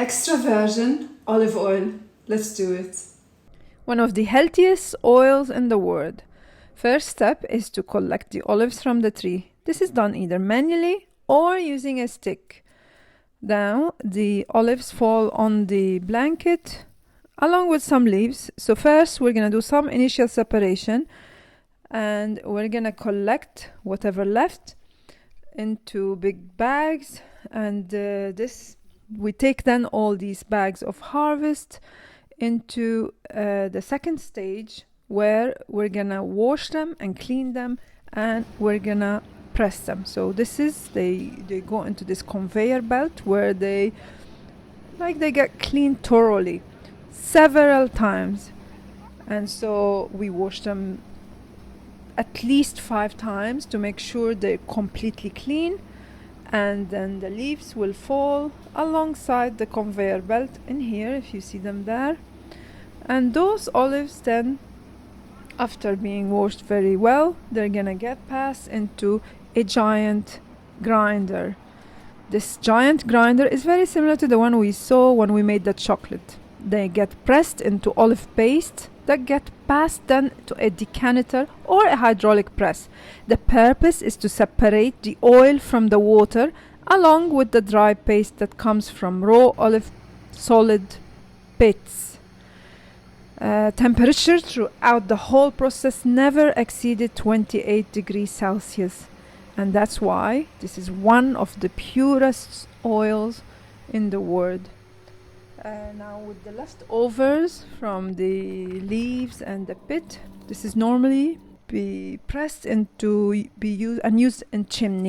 extra virgin olive oil. Let's do it. One of the healthiest oils in the world. First step is to collect the olives from the tree. This is done either manually or using a stick. Now the olives fall on the blanket along with some leaves. So first we're gonna do some initial separation and we're gonna collect whatever left into big bags, and we take then all these bags of harvest into the second stage, where we're gonna wash them and clean them, and we're gonna press them. So this is they go into this conveyor belt where they get cleaned thoroughly several times, and so we wash them at least 5 times to make sure they're completely clean, and then the leaves will fall alongside the conveyor belt in here, if you see them there. And those olives then, after being washed very well, they're gonna get passed into a giant grinder. This giant grinder is very similar to the one we saw when we made the chocolate. They get pressed into olive paste that get passed then to a decanter or a hydraulic press. The purpose is to separate the oil from the water along with the dry paste that comes from raw olive solid bits. Temperature throughout the whole process never exceeded 28 degrees Celsius, and that's why this is one of the purest oils in the world. Now with the leftovers from the leaves and the pit, this is normally be pressed into be used in chimney.